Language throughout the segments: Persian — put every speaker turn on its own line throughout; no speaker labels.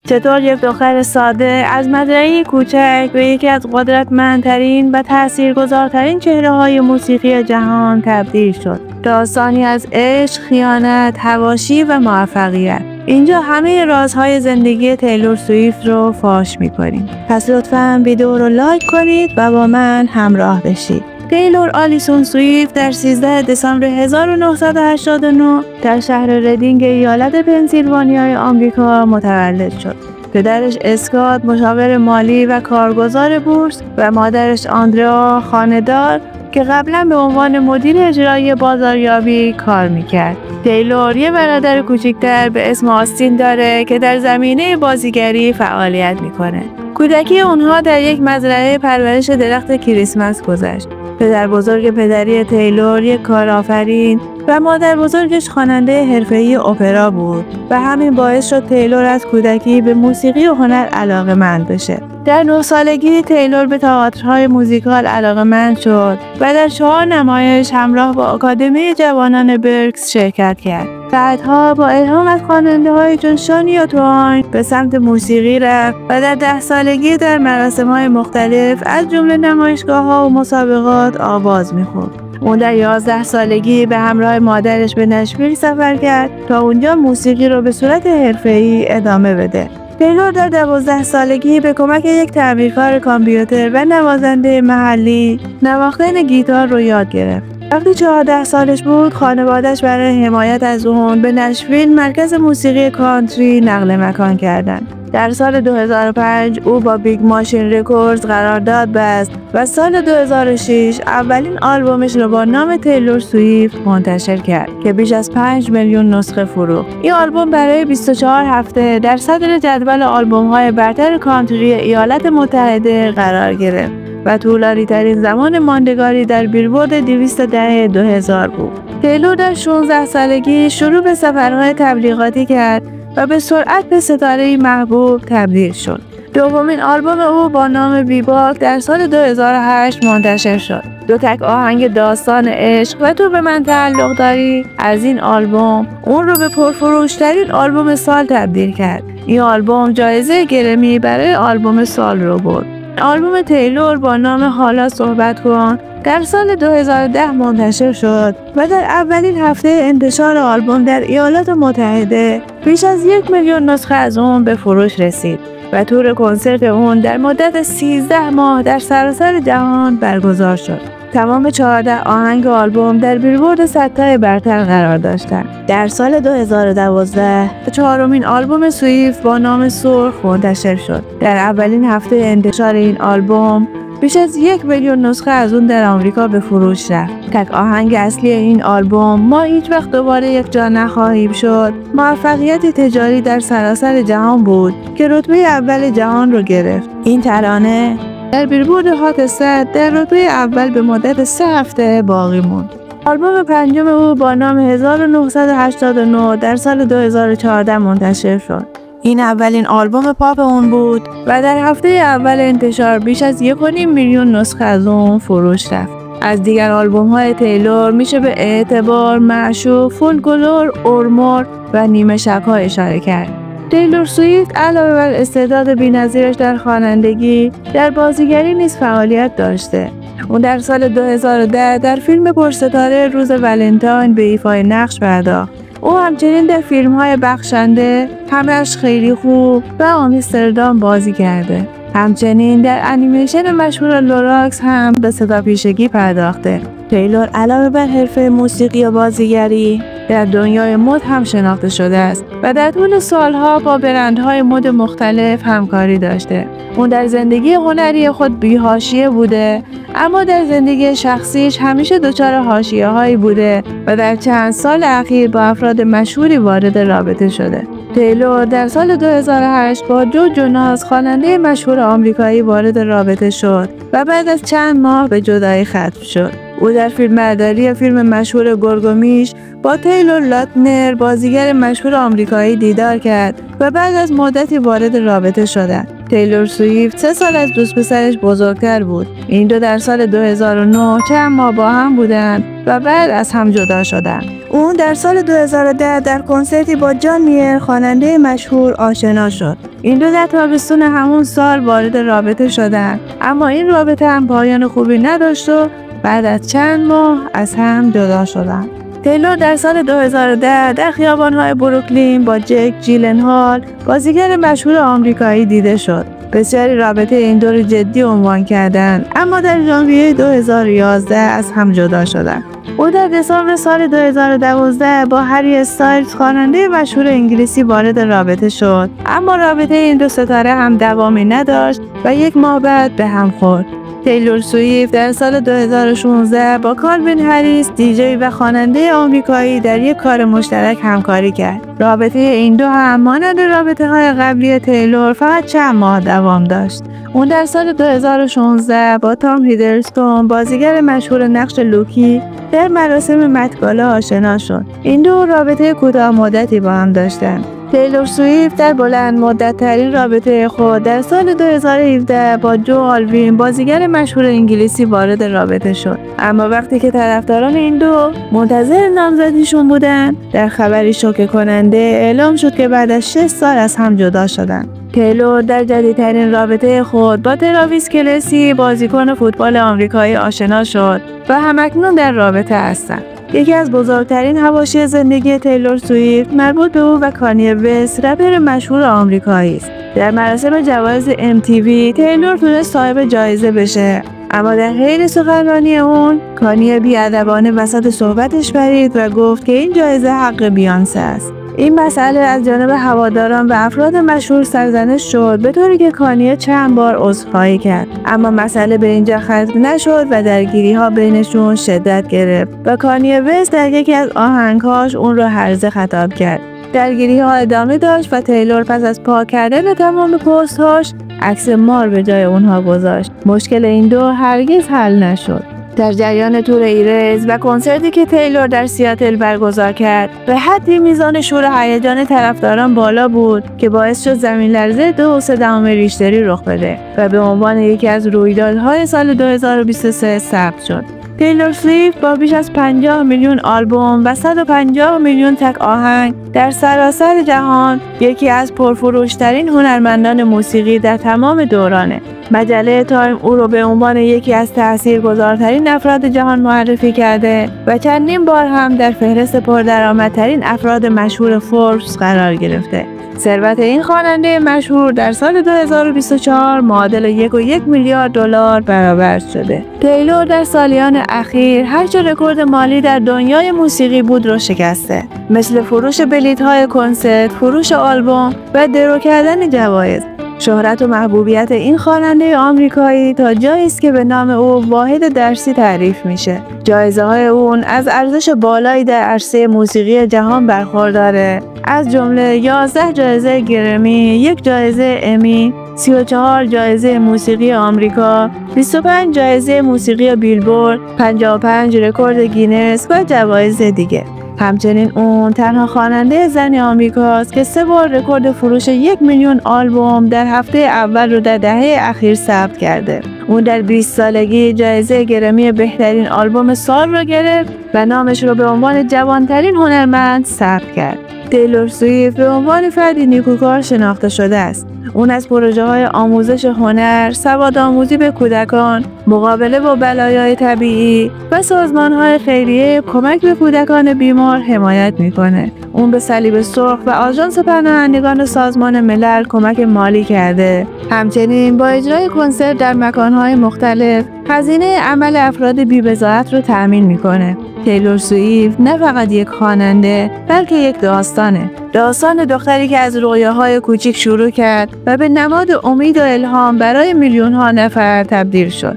چطور یک دختر ساده از مزرعه کوچک به یکی از قدرتمندترین و تاثیرگذارترین چهره‌های موسیقی جهان تبدیل شد. داستانی از عشق، خیانت، حواشی و موفقیت. اینجا همه رازهای زندگی تیلور سویفت رو فاش می‌کنیم. پس لطفاً ویدیو رو لایک کنید و با من همراه بشید. تیلور آلیسون سویفت در 13 دسامبر 1989 در شهر ردینگ ایالت پنسیلوانیای آمریکا متولد شد. پدرش اسکات مشاور مالی و کارگزار بورس و مادرش آندرا خانه‌دار که قبلا به عنوان مدیر اجرایی بازاریابی کار میکرد. تیلور یه برادر کوچکتر به اسم آستین داره که در زمینه بازیگری فعالیت میکنه. کودکی اونها در یک مزرعه پرورش درخت کریسمس گذشت. پدر بزرگ پدری تیلور یک کارآفرین و مادر بزرگش خواننده حرفه‌ای اپرا بود و همین باعث شد تیلور از کودکی به موسیقی و هنر علاقه‌مند بشه. در 9 سالگی تیلور به تئاترهای موزیکال علاقه‌مند شد و در 4 نمایش همراه با آکادمی جوانان برکس شرکت کرد. بعدها با الهام از خواننده‌های چون شانیا تواین به سمت موسیقی رفت و در 10 سالگی در مراسم‌های مختلف از جمله نمایشگاه‌ها و مسابقات آواز می‌خوند. اون در 11 سالگی به همراه مادرش به نشویل سفر کرد تا اونجا موسیقی رو به صورت حرفه‌ای ادامه بده. تیلور در 12 سالگی به کمک یک تعمیرکار کامپیوتر و نوازنده محلی نواختن گیتار رو یاد گرفت. وقتی 14 سالش بود، خانواده‌اش برای حمایت از اون به نشویل مرکز موسیقی کانتری نقل مکان کردند. در سال 2005 او با بیگ ماشین رکوردز قرارداد بست و سال 2006 اولین آلبومش رو با نام تیلور سویفت منتشر کرد که بیش از 5 میلیون نسخه فروخت. این آلبوم برای 24 هفته در صدر جدول آلبوم‌های برتر کانتری ایالات متحده قرار گرفت و طولانی ترین زمان ماندگاری در بیلبورد 200 دهه 2000 بود. تیلور در 16 سالگی شروع به سفرهای تبلیغاتی کرد و به سرعت به ستاره‌ای محبوب تبدیل شد. دومین آلبوم او با نام بیباک در سال 2008 منتشر شد. 2 تک آهنگ داستان عشق و تو به من تعلق داری از این آلبوم اون رو به پرفروشترین آلبوم سال تبدیل کرد. این آلبوم جایزه گرمی برای آلبوم سال رو برد. آلبوم تیلور با نام حالا صحبت کن در سال 2010 منتشر شد و در اولین هفته انتشار آلبوم در ایالات متحده بیش از 1 میلیون نسخه از اون به فروش رسید و تور کنسرت اون در مدت 13 ماه در سراسر جهان برگزار شد. تمام 14 آهنگ آلبوم در بیلبورد 100 تای برتر قرار داشتند. در سال 2012 4مین آلبوم سویفت با نام سرخ منتشر شد. در اولین هفته انتشار این آلبوم بیش از 1 میلیون نسخه از اون در آمریکا به فروش رفت. تک آهنگ اصلی این آلبوم ما هیچ وقت دوباره یک جا نخواهیم شد موفقیت تجاری در سراسر جهان بود که رتبه اول جهان رو گرفت. این ترانه در بیلبورد هات 100 در رتبه اول به مدت 3 هفته باقی موند. آلبوم پنجم او با نام 1989 در سال 2014 منتشر شد. این اولین آلبوم پاپ اون بود و در هفته اول انتشار بیش از 1.5 میلیون نسخه از اون فروش رفت. از دیگر آلبوم‌های تیلور میشه به اعتبار، معشوق، فولکلور، اورمور و نیمه شب‌ها اشاره کرد. تیلور سویفت علاوه بر استعداد بی‌نظیرش در خوانندگی، در بازیگری نیز فعالیت داشته. اون در سال 2010 در فیلم پرستاره روز ولنتاین به ایفای نقش پرداخت. او همچنین در فیلم‌های بخشنده، همه‌اش خیلی خوب و آمستردام بازی کرده. همچنین در انیمیشن مشهور لوراکس هم به صداپیشگی پرداخته. تیلور علاوه بر حرفه موسیقی و بازیگری در دنیای مد هم شناخته شده است و در طول سالها با برندهای مد مختلف همکاری داشته. اون در زندگی هنری خود بی‌حاشیه بوده، اما در زندگی شخصیش همیشه دچار حاشیه‌هایی بوده و در چند سال اخیر با افراد مشهوری وارد رابطه شده. تیلور در سال 2008 با جو جوناس خواننده مشهور آمریکایی وارد رابطه شد و بعد از چند ماه به جدایی ختم شد. او در فیلمبرداری فیلم مشهور گرگومیش با تیلور لاتنر بازیگر مشهور آمریکایی دیدار کرد و بعد از مدتی وارد رابطه شدند. تیلور سویفت 3 سال از دوست پسرش بزرگتر بود. این دو در سال 2009 چند ماه با هم بودند و بعد از هم جدا شدند. اون در سال 2010 در کنسرتی با جان میر خواننده مشهور آشنا شد. این دو در تابستون همون سال وارد رابطه شدند، اما این رابطه هم پایان خوبی نداشت و بعد از چند ماه از هم جدا شدند. تیلور در سال 2010 در خیابان‌های بروکلین با جک جیلنهال، بازیگر مشهور آمریکایی دیده شد. بسیاری رابطه این دو رو جدی عنوان کردند، اما در ژانویه 2011 از هم جدا شدند. او در دسامبر سال 2012 با هری استایلز خواننده مشهور انگلیسی وارد رابطه شد، اما رابطه این دو ستاره هم دوامی نداشت و 1 ماه بعد به هم خورد. تیلور سویفت در سال 2016 با کالوین هریس دیجی و خواننده آمریکایی در یک کار مشترک همکاری کرد. رابطه این دو هم مانند رابطه‌های قبلی تیلور فقط چند ماه دوام داشت. اون در سال 2016 با تام هیدلستون بازیگر مشهور نقش لوکی در مراسم مت‌گالا آشنا شد. این دو رابطه کوتاه مدتی با هم داشتند. تیلور سویفت در بلند مدت ترین رابطه خود در سال 2017 با جو آلوین بازیگر مشهور انگلیسی وارد رابطه شد، اما وقتی که طرفداران این دو منتظر نامزدیشون بودن، در خبری شوکه کننده اعلام شد که بعد از 6 سال از هم جدا شدند. تیلور در جدیدترین رابطه خود با تراویس کلسی بازیکن فوتبال آمریکایی آشنا شد و همکنون در رابطه هستند. یکی از بزرگترین حواشی زندگی تیلور سویفت مربوط به او و کانیه وست، رپر مشهور آمریکایی است. در مراسم جوایز MTV تیلور تونست صاحب جایزه بشه، اما در حین سخنرانی اون کانیه بی‌ادبانه وسط صحبتش پرید و گفت که این جایزه حق بیانسه است. این مسئله از جانب هواداران و افراد مشهور سرزنش شد، به طوری که کانیه چند بار عذرخواهی کرد، اما مسئله به اینجا ختم نشد و درگیری‌ها بینشون شدت گرفت و کانیه وست در یکی از آهنگ‌هاش اون رو هرزه خطاب کرد. درگیری‌ها ادامه داشت و تیلور پس از پاک کردن تمام پست‌هاش عکس مار به جای اونها گذاشت. مشکل این دو هرگز حل نشد. در جریان تور ایرز و کنسرتی که تیلور در سیاتل برگزار کرد، به حدی میزان شور و هیجان طرفداران بالا بود که باعث شد زمین لرزه 2.3 ریشتری رخ بده و به عنوان یکی از رویدادهای سال 2023 ثبت شد. تیلور سویفت با بیش از 50 میلیون آلبوم و 150 میلیون تک آهنگ در سراسر جهان یکی از پرفروشترین هنرمندان موسیقی در تمام دورانه. مجله تایم او رو به عنوان یکی از تاثیرگذارترین افراد جهان معرفی کرده و چندین بار هم در فهرست پردرآمدترین افراد مشهور فوربس قرار گرفته. ثروت این خواننده مشهور در سال 2024 معادل 1.1 میلیارد دلار برآورد شده. تیلور در سالیان اخیر هرچه رکورد مالی در دنیای موسیقی بود رو شکسته، مثل فروش بلیط‌های کنسرت، فروش آلبوم و درو کردن جوایز. شهرت و محبوبیت این خواننده آمریکایی تا جایی است که به نام او واحد درسی تعریف میشه. جایزه‌های اون از ارزش بالایی در عرصه موسیقی جهان برخورداره، از جمله 11 جایزه گرمی، 1 جایزه امی، 34 جایزه موسیقی آمریکا، 25 جایزه موسیقی بیلبورد، 55 رکورد گینس و جوایز دیگه. همچنین اون تنها خواننده زن آمریکاست که 3 بار رکورد فروش 1 میلیون آلبوم در هفته اول رو در دهه اخیر ثبت کرده. اون در 20 سالگی جایزه گرمی بهترین آلبوم سال رو گرفت و نامش رو به عنوان جوانترین هنرمند ثبت کرد. تیلور سویفت به عنوان فردی نیکوکار شناخته شده است. اون از پروژه‌های آموزش هنر، سوادآموزی به کودکان، مقابله با بلایای طبیعی و سازمان‌های خیریه کمک به کودکان بیمار حمایت می‌کنه. اون به صلیب سرخ و آژانس پناهندگان سازمان ملل کمک مالی کرده. همچنین با اجرای کنسرت در مکان‌های مختلف هزینه عمل افراد بی‌بضاعت رو تأمین می‌کنه. تیلور سویفت نه فقط یک خواننده، بلکه یک داستانه. داستان دختری که از رویاهای کوچیک شروع کرد و به نماد امید و الهام برای میلیون‌ها نفر تبدیل شد.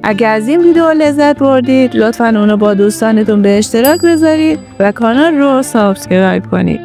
اگر از این ویدیو لذت بردید، لطفاً اونو با دوستانتون به اشتراک بذارید و کانال رو سابسکرایب کنید.